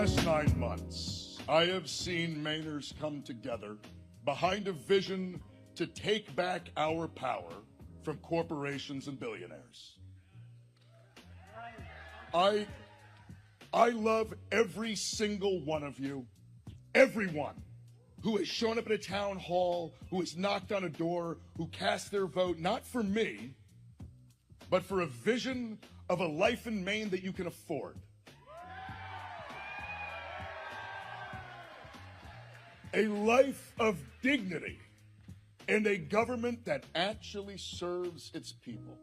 last 9 months, I have seen Mainers come together behind a vision to take back our power from corporations and billionaires. I love every single one of you, everyone who has shown up at a town hall, who has knocked on a door, who cast their vote, not for me, but for a vision of a life in Maine that you can afford. A life of dignity and a government that actually serves its people.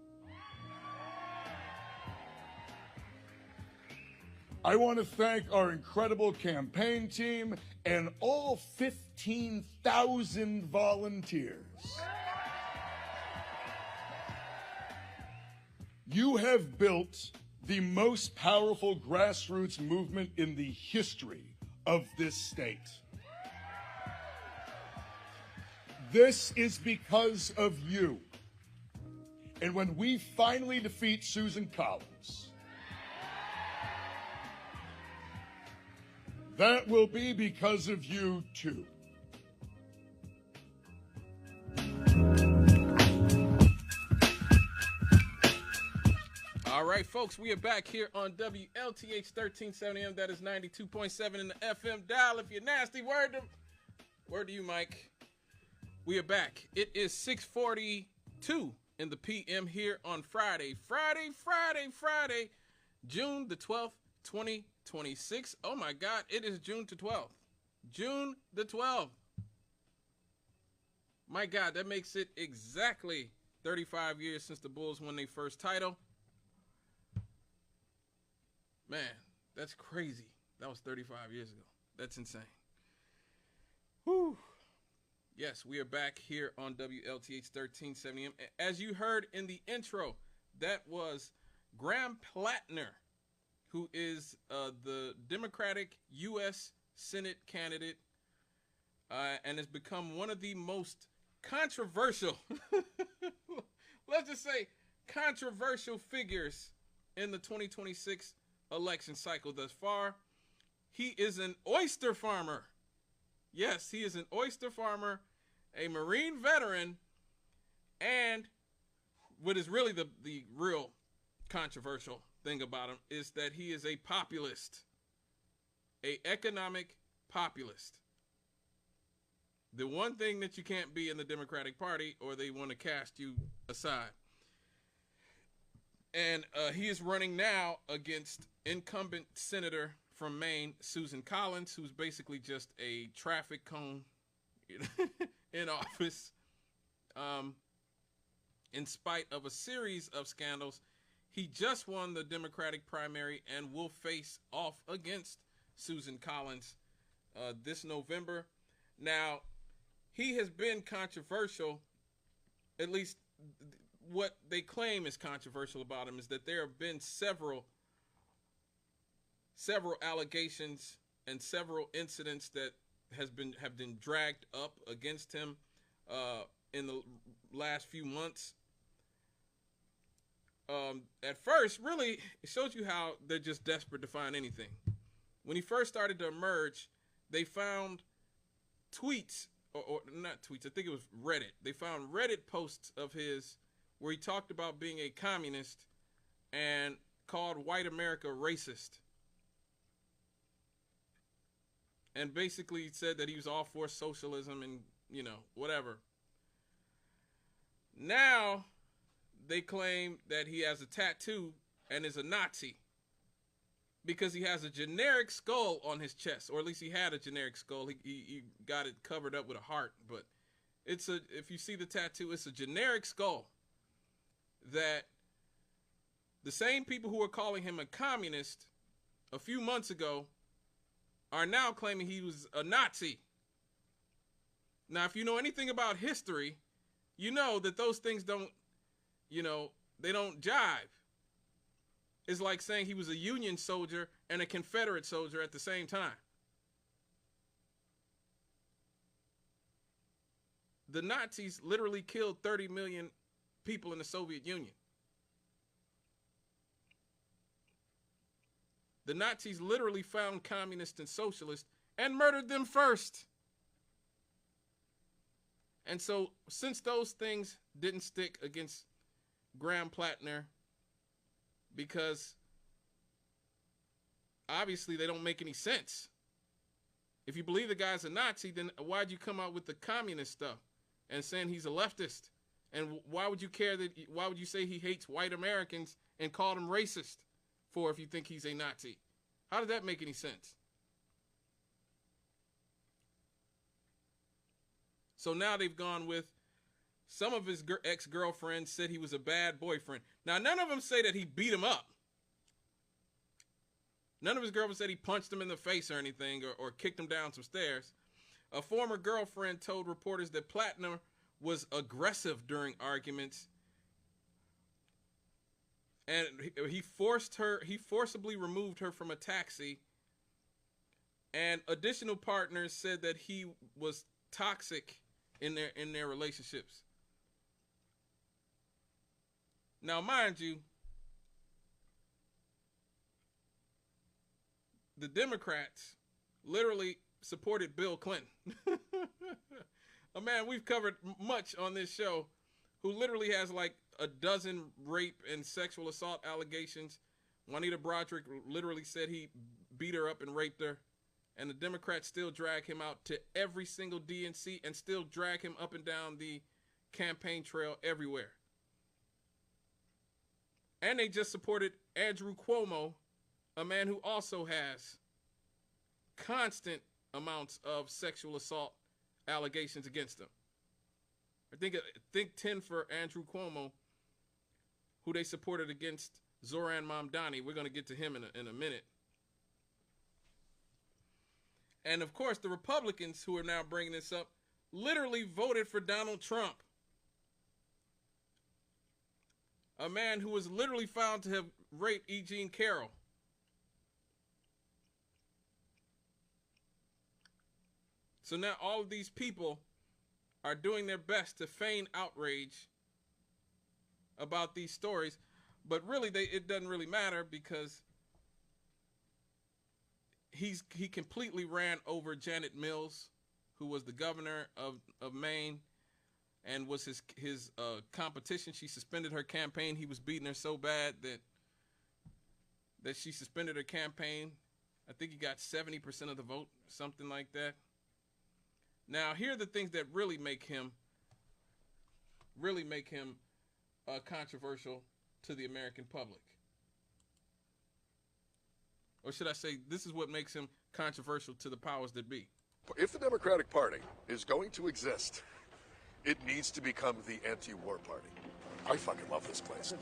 I want to thank our incredible campaign team and all 15,000 volunteers. You have built the most powerful grassroots movement in the history of this state. This is because of you. And when we finally defeat Susan Collins, that will be because of you too. All right, folks, we are back here on WLTH 1370M. That is 92.7 in the FM dial. If you're nasty, word to you, Mike. We are back. It is 6:42 in the PM here on Friday, June the 12th, 2026. Oh my God, it is June the 12th. June the 12th. My God, that makes it exactly 35 years since the Bulls won their first title. Man, that's crazy. That was 35 years ago. That's insane. Whew. Yes, we are back here on WLTH 1370M. As you heard in the intro, that was Graham Platner, who is the Democratic U.S. Senate candidate and has become one of the most controversial, let's just say controversial figures in the 2026 election cycle thus far. He is an oyster farmer. Yes, he is an oyster farmer, a Marine veteran, and what is really the real controversial thing about him is that he is a populist, a economic populist. The one thing that you can't be in the Democratic Party, or they want to cast you aside. And he is running now against incumbent senator from Maine, Susan Collins, who's basically just a traffic cone in office. In spite of a series of scandals, he just won the Democratic primary and will face off against Susan Collins this November. Now, he has been controversial, at least what they claim is controversial about him is that there have been several allegations and several incidents that have been dragged up against him in the last few months. At first, really, it shows you how they're just desperate to find anything. When he first started to emerge, they found tweets, or not tweets, I think it was Reddit. They found Reddit posts of his where he talked about being a communist and called white America racist. And basically said that he was all for socialism and, whatever. Now, they claim that he has a tattoo and is a Nazi because he has a generic skull on his chest, or at least he had a generic skull. He got it covered up with a heart, but if you see the tattoo, it's a generic skull that the same people who were calling him a communist a few months ago are now claiming he was a Nazi. Now, if you know anything about history, you know that those things don't, they don't jive. It's like saying he was a Union soldier and a Confederate soldier at the same time. The Nazis literally killed 30 million people in the Soviet Union. The Nazis literally found communists and socialists and murdered them first. And so, since those things didn't stick against Graham Platner, because obviously they don't make any sense. If you believe the guy's a Nazi, then why'd you come out with the communist stuff and saying he's a leftist? And why would you care that? Why would you say he hates white Americans and call them racist for if you think he's a Nazi? How does that make any sense? So now they've gone with some of his ex-girlfriends said he was a bad boyfriend. Now, none of them say that he beat him up. None of his girlfriends said he punched him in the face or anything or kicked him down some stairs. A former girlfriend told reporters that Platner was aggressive during arguments. And he forcibly removed her from a taxi. And additional partners said that he was toxic in their relationships. Now, mind you, the Democrats literally supported Bill Clinton. A man we've covered much on this show who literally has like a dozen rape and sexual assault allegations. Juanita Broderick literally said he beat her up and raped her. And the Democrats still drag him out to every single DNC and still drag him up and down the campaign trail everywhere. And they just supported Andrew Cuomo, a man who also has constant amounts of sexual assault allegations against him. I think 10 for Andrew Cuomo, who they supported against Zohran Mamdani. We're going to get to him in a minute. And, of course, the Republicans who are now bringing this up literally voted for Donald Trump, a man who was literally found to have raped E. Jean Carroll. So now all of these people are doing their best to feign outrage about these stories, but really it doesn't really matter because he completely ran over Janet Mills, who was the governor of Maine and was his competition. She suspended her campaign. He was beating her so bad that she suspended her campaign. I think he got 70% of the vote, something like that. Now, here are the things that really make him controversial to the American public. Or should I say, this is what makes him controversial to the powers that be. If the Democratic Party is going to exist, it needs to become the anti-war party. I fucking love this place.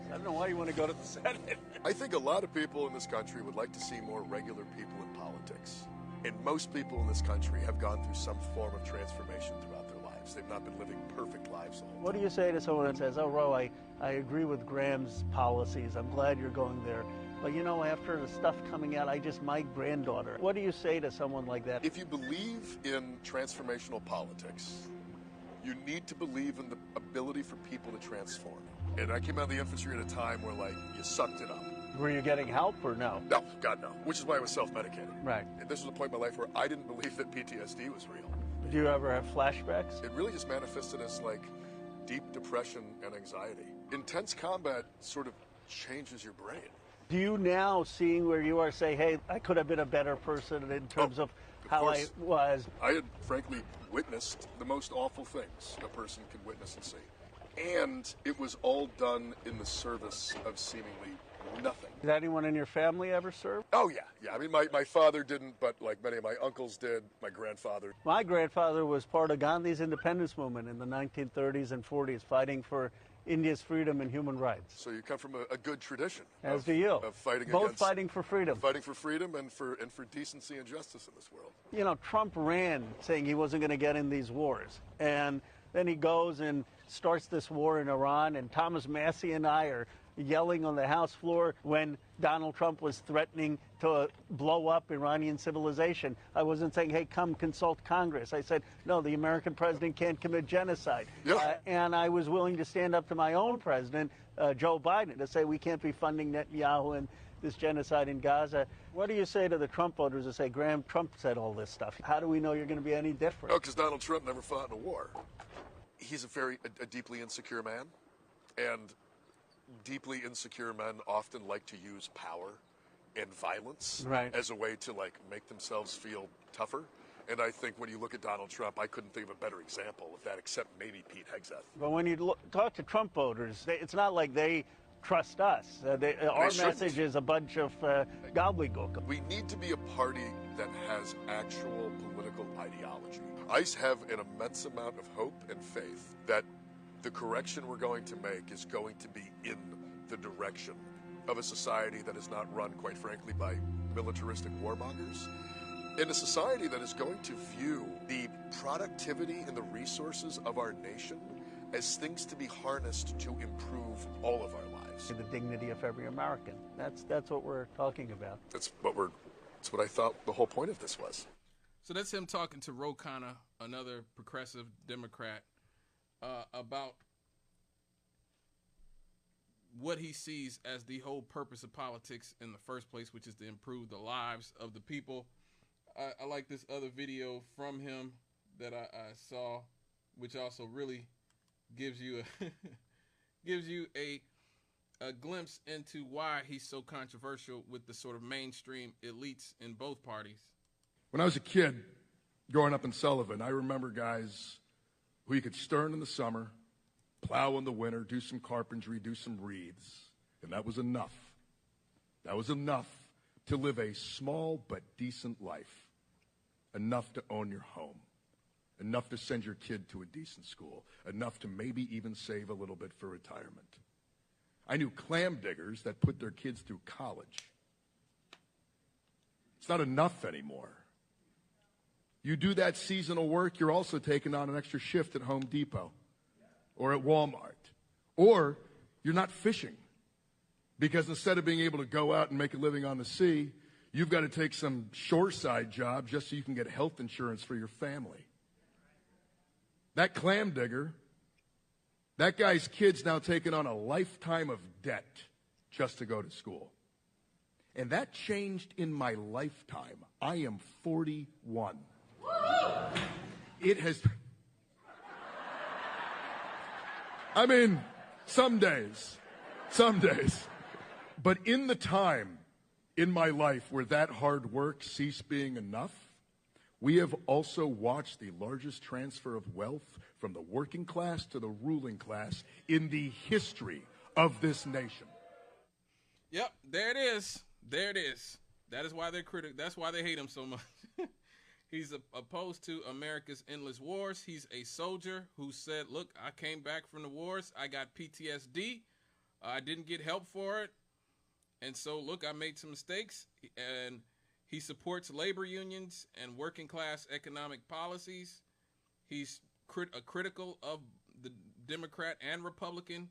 I don't know why you want to go to the Senate. I think a lot of people in this country would like to see more regular people in politics. And most people in this country have gone through some form of transformation throughout their lives. They've not been living perfect lives all the time. What do you say to someone that says, oh, Ro, I agree with Graham's policies. I'm glad you're going there. But, you know, after the stuff coming out, my granddaughter. What do you say to someone like that? If you believe in transformational politics, you need to believe in the ability for people to transform. And I came out of the infantry at a time where, like, you sucked it up. Were you getting help or no? No, God, no. Which is why I was self-medicating. Right. And this was a point in my life where I didn't believe that PTSD was real. Do you ever have flashbacks? It really just manifested as, like, deep depression and anxiety. Intense combat sort of changes your brain. Do you now, seeing where you are, say, hey, I could have been a better person in terms of how I was? I had, frankly, witnessed the most awful things a person could witness and see. And it was all done in the service of seemingly nothing. Did anyone in your family ever serve? Oh, yeah. I mean, my father didn't, but like many of my uncles did, my grandfather. My grandfather was part of Gandhi's independence movement in the 1930s and 40s, fighting for India's freedom and human rights. So you come from a good tradition. As do you. Of fighting Both against, fighting for freedom. Fighting for freedom and for decency and justice in this world. You know, Trump ran saying he wasn't going to get in these wars. And then he goes and starts this war in Iran, and Thomas Massey and I are yelling on the House floor when Donald Trump was threatening to blow up Iranian civilization. I wasn't saying, hey, come consult Congress. I said, no, the American president can't commit genocide. Yeah. And I was willing to stand up to my own president, Joe Biden, to say we can't be funding Netanyahu and this genocide in Gaza. What do you say to the Trump voters who say Graham Trump said all this stuff? How do we know you're going to be any different? No, because Donald Trump never fought in a war. He's a deeply insecure man, and deeply insecure men often like to use power and violence as a way to make themselves feel tougher. And I think when you look at Donald Trump, I couldn't think of a better example of that except maybe Pete Hegseth. But when you talk to Trump voters, it's not like they trust us. Our message is a bunch of gobbledygook. We need to be a party that has actual political ideology. I have an immense amount of hope and faith that the correction we're going to make is going to be in the direction of a society that is not run, quite frankly, by militaristic warmongers, in a society that is going to view the productivity and the resources of our nation as things to be harnessed to improve all of our lives. The dignity of every American. That's what we're talking about. That's what I thought the whole point of this was. So that's him talking to Ro Khanna, another progressive Democrat, about what he sees as the whole purpose of politics in the first place, which is to improve the lives of the people. I like this other video from him that I saw, which also really gives you a glimpse into why he's so controversial with the sort of mainstream elites in both parties. When I was a kid growing up in Sullivan, I remember guys who you could stern in the summer, plow in the winter, do some carpentry, do some wreaths, and that was enough. That was enough to live a small but decent life, enough to own your home, enough to send your kid to a decent school, enough to maybe even save a little bit for retirement. I knew clam diggers that put their kids through college. It's not enough anymore. You do that seasonal work, you're also taking on an extra shift at Home Depot or at Walmart. Or you're not fishing because instead of being able to go out and make a living on the sea, you've got to take some shoreside job just so you can get health insurance for your family. That clam digger, that guy's kid's now taking on a lifetime of debt just to go to school. And that changed in my lifetime. I am 41. It has... I mean, some days. But in the time in my life where that hard work ceased being enough, we have also watched the largest transfer of wealth from the working class to the ruling class in the history of this nation. Yep, there it is. There it is. That is why they're critical. That's why they hate him so much. He's opposed to America's endless wars. He's a soldier who said, look, I came back from the wars. I got PTSD. I didn't get help for it. And so, look, I made some mistakes. And he supports labor unions and working class economic policies. He's critical of the Democrat and Republican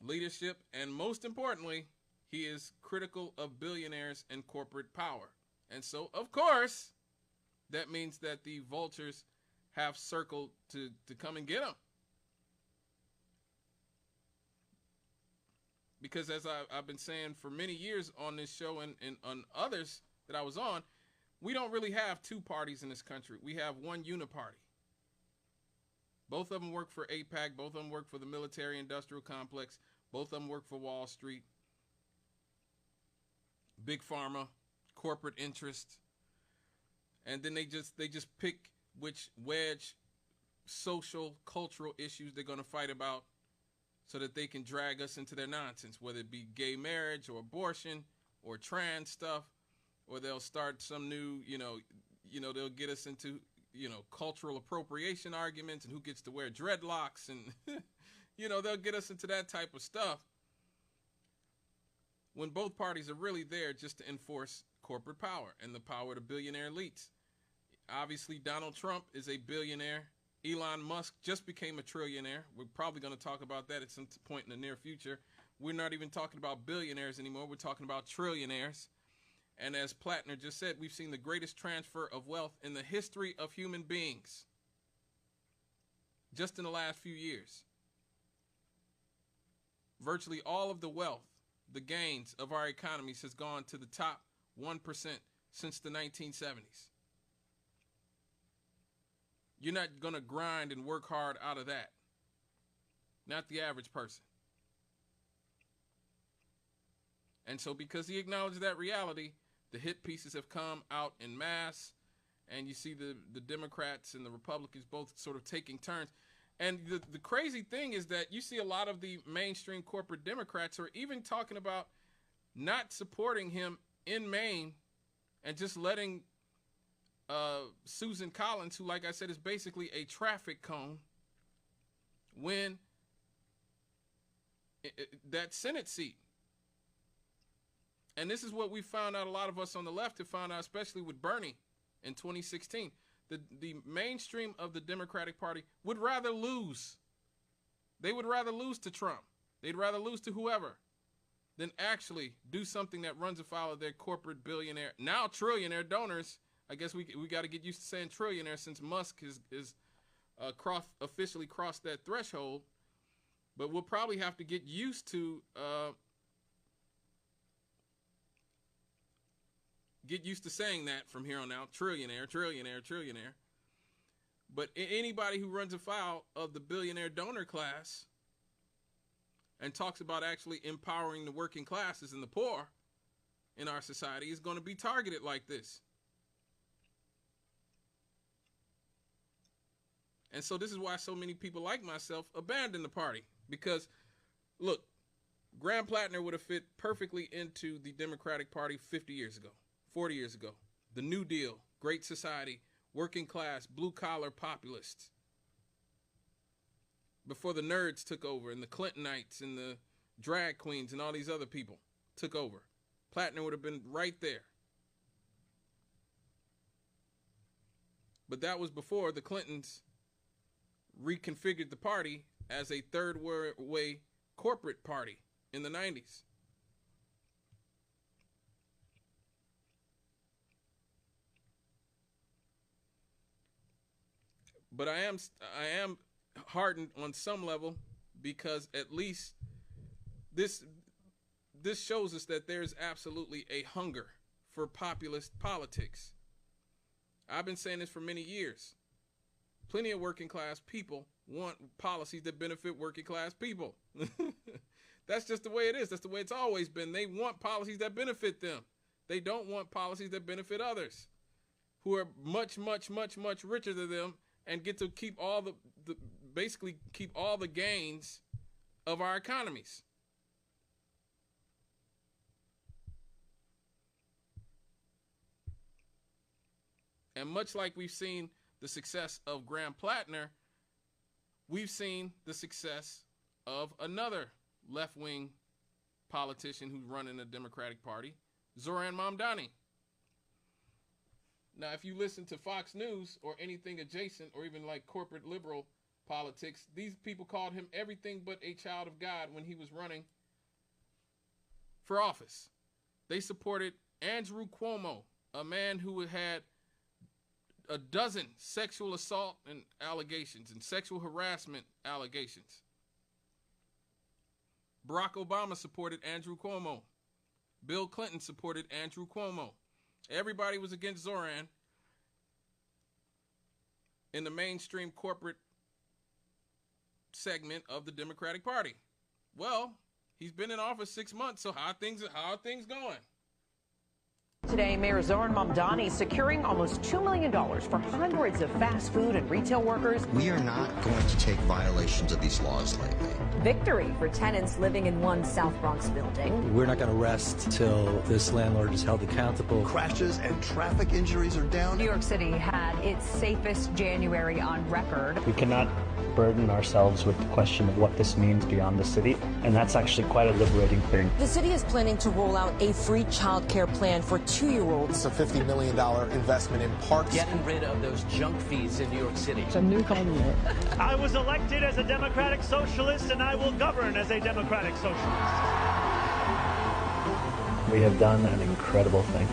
leadership. And most importantly, he is critical of billionaires and corporate power. And so, of course, that means that the vultures have circled to come and get him. Because as I've been saying for many years on this show and on others that I was on, we don't really have two parties in this country. We have one uniparty. Both of them work for AIPAC. Both of them work for the military-industrial complex. Both of them work for Wall Street. Big pharma, corporate interest. And then they just pick which wedge social, cultural issues they're going to fight about so that they can drag us into their nonsense, whether it be gay marriage or abortion or trans stuff, or they'll start some new, they'll get us into, cultural appropriation arguments and who gets to wear dreadlocks and, they'll get us into that type of stuff when both parties are really there just to enforce corporate power and the power of the billionaire elites. Obviously, Donald Trump is a billionaire. Elon Musk just became a trillionaire. We're probably going to talk about that at some point in the near future. We're not even talking about billionaires anymore. We're talking about trillionaires. And as Platner just said, we've seen the greatest transfer of wealth in the history of human beings just in the last few years. Virtually all of the wealth the gains of our economies has gone to the top 1% since the 1970s. You're not going to grind and work hard out of that. Not the average person. And so because he acknowledged that reality, the hit pieces have come out en masse, and you see the Democrats and the Republicans both sort of taking turns. And the crazy thing is that you see a lot of the mainstream corporate Democrats are even talking about not supporting him in Maine and just letting Susan Collins, who, like I said, is basically a traffic cone, win that Senate seat. And this is what we found out, a lot of us on the left have found out, especially with Bernie in 2016. The mainstream of the Democratic Party would rather lose. They would rather lose to Trump. They'd rather lose to whoever than actually do something that runs afoul of their corporate billionaire, now trillionaire donors. I guess we got to get used to saying trillionaire since Musk is officially crossed that threshold. But we'll probably have to get used to saying that from here on out. Trillionaire, trillionaire, trillionaire. But anybody who runs afoul of the billionaire donor class and talks about actually empowering the working classes and the poor in our society is going to be targeted like this. And so this is why so many people like myself abandon the party. Because, look, Graham Platner would have fit perfectly into the Democratic Party 50 years ago, 40 years ago. The New Deal, Great Society, working class, blue-collar populists. Before the nerds took over and the Clintonites and the drag queens and all these other people took over. Platner would have been right there. But that was before the Clintons reconfigured the party as a third-way corporate party in the 90s. But I am heartened on some level, because at least this shows us that there's absolutely a hunger for populist politics. I've been saying this for many years. Plenty of working class people want policies that benefit working class people. That's just the way it is. That's the way it's always been. They want policies that benefit them. They don't want policies that benefit others who are much, much, much, much richer than them and get to keep all basically keep all the gains of our economies. And much like we've seen the success of Graham Platner, we've seen the success of another left-wing politician who's running the Democratic Party, Zohran Mamdani. Now, if you listen to Fox News or anything adjacent, or even like corporate liberal politics, these people called him everything but a child of God when he was running for office. They supported Andrew Cuomo, a man who had a dozen sexual assault and allegations and sexual harassment allegations. Barack Obama supported Andrew Cuomo. Bill Clinton supported Andrew Cuomo. Everybody was against Zohran in the mainstream corporate segment of the Democratic Party. Well, he's been in office 6 months, so how are things going? Today, Mayor Zohran Mamdani securing almost $2 million for hundreds of fast food and retail workers. We are not going to take violations of these laws lightly. Victory for tenants living in one South Bronx building. We're not going to rest till this landlord is held accountable. Crashes and traffic injuries are down. New York City had its safest January on record. We cannot burden ourselves with the question of what this means beyond the city, and that's actually quite a liberating thing. The city is planning to roll out a free child care plan for 2-year-olds. It's a $50 million investment in parks. Getting rid of those junk fees in New York City. It's a new government. I was elected as a democratic socialist, and I will govern as a democratic socialist. We have done an incredible thing.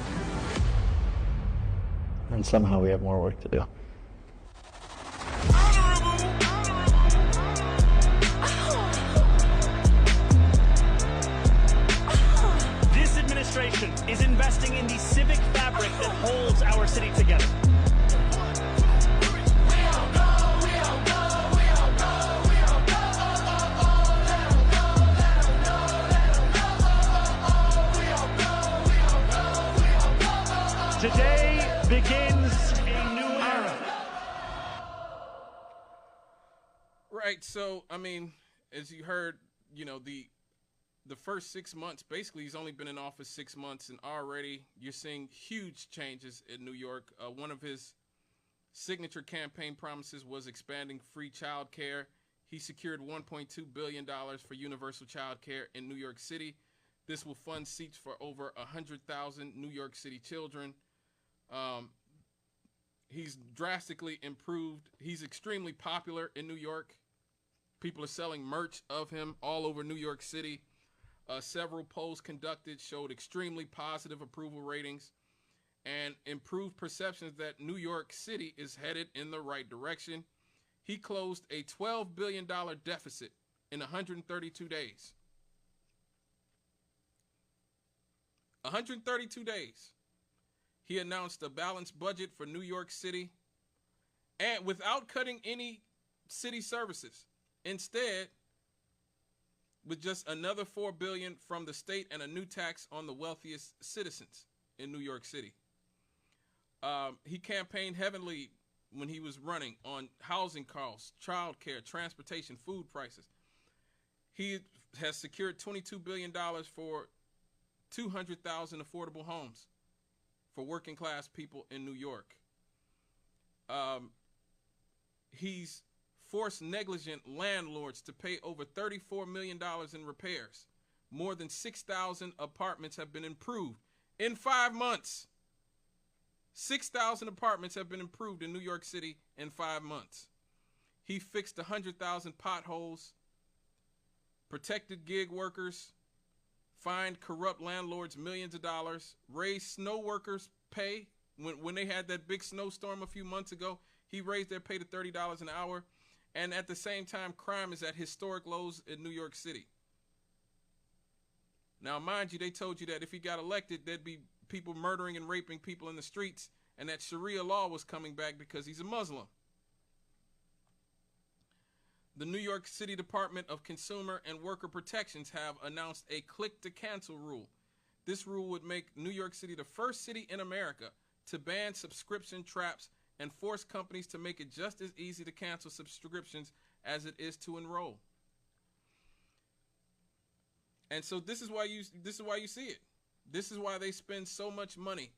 And somehow we have more work to do. investing in the civic fabric that holds our city together. Today begins a new era. Right. So, I mean, as you heard, you know, the first 6 months, basically he's only been in office 6 months, and already you're seeing huge changes in New York. One of his signature campaign promises was expanding free child care. He secured $1.2 billion for universal child care in New York City. This will fund seats for over 100,000 New York City children. He's drastically improved. He's extremely popular in New York. People are selling merch of him all over New York City. Several polls conducted showed extremely positive approval ratings and improved perceptions that New York City is headed in the right direction. He closed a $12 billion deficit in 132 days. 132 days. He announced a balanced budget for New York City, and without cutting any city services. Instead, with just another $4 billion from the state and a new tax on the wealthiest citizens in New York City. He campaigned heavily when he was running on housing costs, child care, transportation, food prices. He has secured $22 billion for 200,000 affordable homes for working class people in New York. He's forced negligent landlords to pay over $34 million in repairs. More than 6,000 apartments have been improved in 5 months. 6,000 apartments have been improved in New York City in 5 months. He fixed 100,000 potholes, protected gig workers, fined corrupt landlords millions of dollars, raised snow workers' pay. When they had that big snowstorm a few months ago, he raised their pay to $30 an hour. And at the same time, crime is at historic lows in New York City. Now, mind you, they told you that if he got elected, there'd be people murdering and raping people in the streets, and that Sharia law was coming back because he's a Muslim. The New York City Department of Consumer and Worker Protections have announced a click-to-cancel rule. This rule would make New York City the first city in America to ban subscription traps and force companies to make it just as easy to cancel subscriptions as it is to enroll. And so this is why you see it. This is why they spend so much money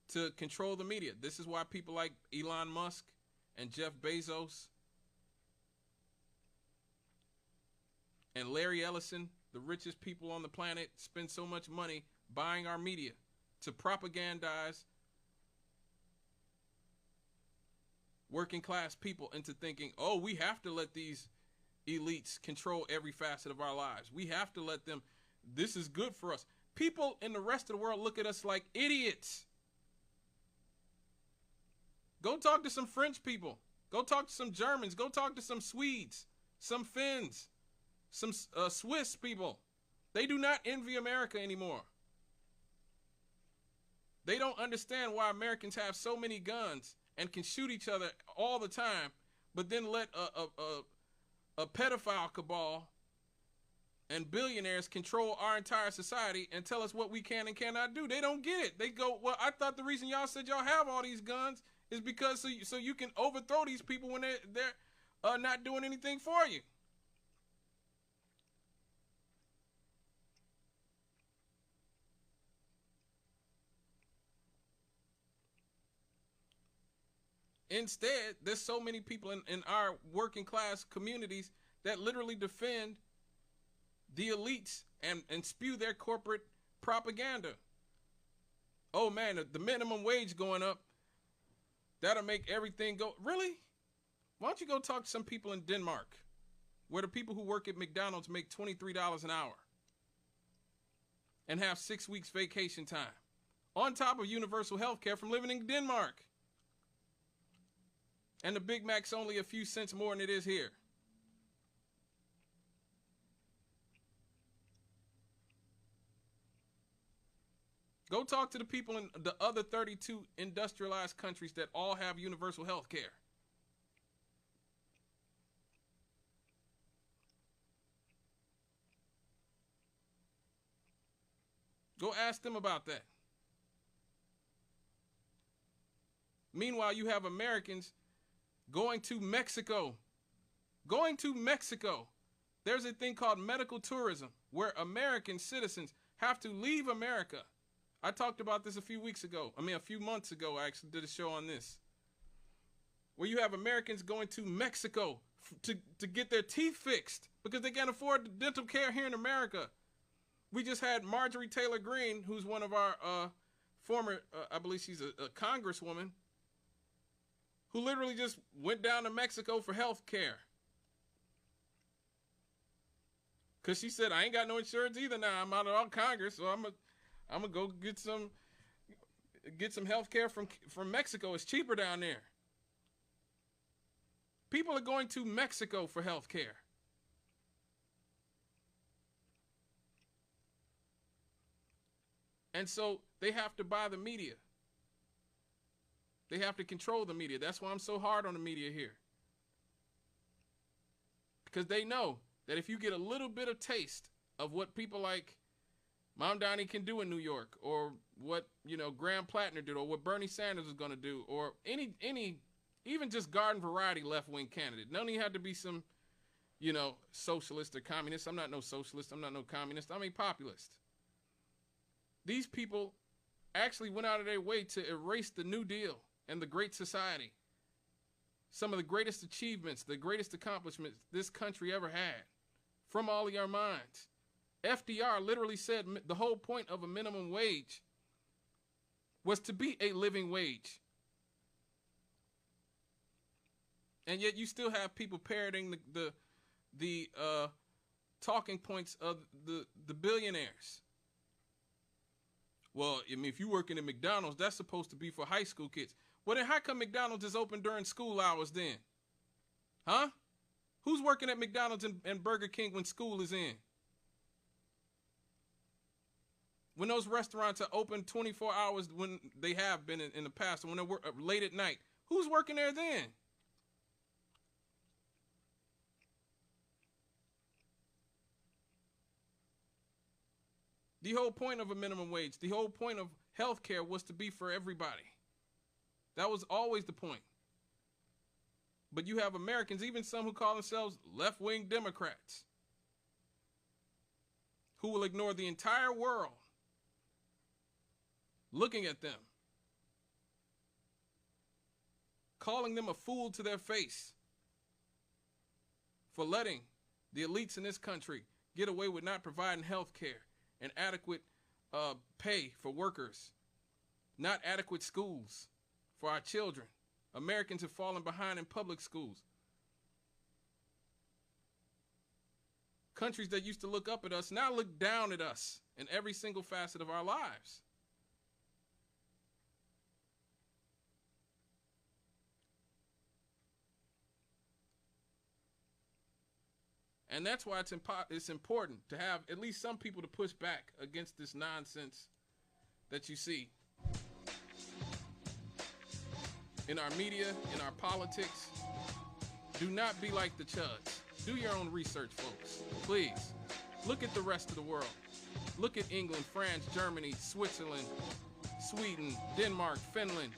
to control the media. This is why people like Elon Musk and Jeff Bezos and Larry Ellison, the richest people on the planet, spend so much money buying our media to propagandize working class people into thinking, oh, we have to let these elites control every facet of our lives. We have to let them, this is good for us. People in the rest of the world look at us like idiots. Go talk to some French people. Go talk to some Germans. Go talk to some Swedes, some Finns, some Swiss people. They do not envy America anymore. They don't understand why Americans have so many guns and can shoot each other all the time, but then let a pedophile cabal and billionaires control our entire society and tell us what we can and cannot do. They don't get it. They go, well, I thought the reason y'all said y'all have all these guns is because so you can overthrow these people when they're not doing anything for you. Instead, there's so many people in our working class communities that literally defend the elites and spew their corporate propaganda. Oh man, the minimum wage going up, that'll make everything go. Really? Why don't you go talk to some people in Denmark, where the people who work at McDonald's make $23 an hour and have 6 weeks vacation time, on top of universal health care from living in Denmark. And the Big Mac's only a few cents more than it is here. Go talk to the people in the other 32 industrialized countries that all have universal health care. Go ask them about that. Meanwhile, you have Americans going to Mexico. Going to Mexico. There's a thing called medical tourism where American citizens have to leave America. I talked about this a few months ago, I actually did a show on this. Where you have Americans going to Mexico to get their teeth fixed because they can't afford dental care here in America. We just had Marjorie Taylor Greene, who's one of our former, I believe she's a congresswoman, who literally just went down to Mexico for health care. Because she said, I ain't got no insurance either now. I'm out of all Congress, so I'm gonna go get some health care from Mexico. It's cheaper down there. People are going to Mexico for health care. And so they have to buy the media. They have to control the media. That's why I'm so hard on the media here. Because they know that if you get a little bit of taste of what people like Mamdani can do in New York, or what, Graham Platner did, or what Bernie Sanders is going to do, or any, even just garden variety left-wing candidate. None of you had to be some, socialist or communist. I'm not no socialist. I'm not no communist. I'm a populist. These people actually went out of their way to erase the New Deal and the Great Society. Some of the greatest achievements, the greatest accomplishments this country ever had, from all of your minds. FDR literally said the whole point of a minimum wage was to be a living wage. And yet you still have people parroting the talking points of the billionaires. Well, I mean, if you're working at McDonald's, that's supposed to be for high school kids. Well, then how come McDonald's is open during school hours then? Huh? Who's working at McDonald's and Burger King when school is in? When those restaurants are open 24 hours, when they have been in the past, and when they're late at night, who's working there then? The whole point of a minimum wage, the whole point of health care was to be for everybody. That was always the point. But you have Americans, even some who call themselves left-wing Democrats, who will ignore the entire world looking at them, calling them a fool to their face for letting the elites in this country get away with not providing health care and adequate pay for workers, not adequate schools for our children. Americans have fallen behind in public schools. Countries that used to look up at us now look down at us in every single facet of our lives. And that's why it's important to have at least some people to push back against this nonsense that you see in our media, in our politics. Do not be like the chuds. Do your own research, folks. Please. Look at the rest of the world. Look at England, France, Germany, Switzerland, Sweden, Denmark, Finland,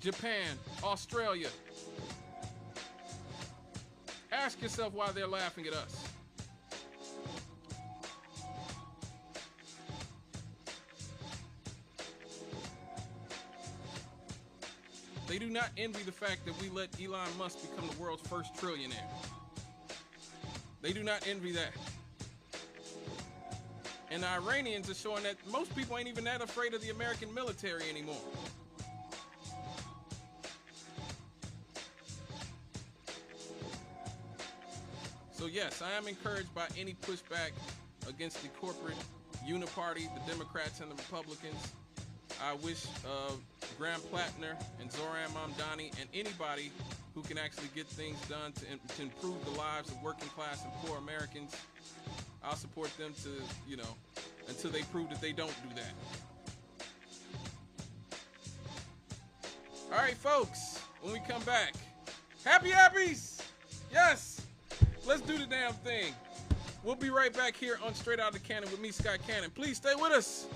Japan, Australia. Ask yourself why they're laughing at us. They do not envy the fact that we let Elon Musk become the world's first trillionaire. They do not envy that. And the Iranians are showing that most people ain't even that afraid of the American military anymore. So yes, I am encouraged by any pushback against the corporate uniparty, the Democrats and the Republicans. I wish Graham Platner and Zohran Mamdani and anybody who can actually get things done to improve the lives of working class and poor Americans, I'll support them to, until they prove that they don't do that. All right, folks, when we come back, happy happies. Yes, let's do the damn thing. We'll be right back here on Straight Out of the Cannon with me, Scott Cannon. Please stay with us.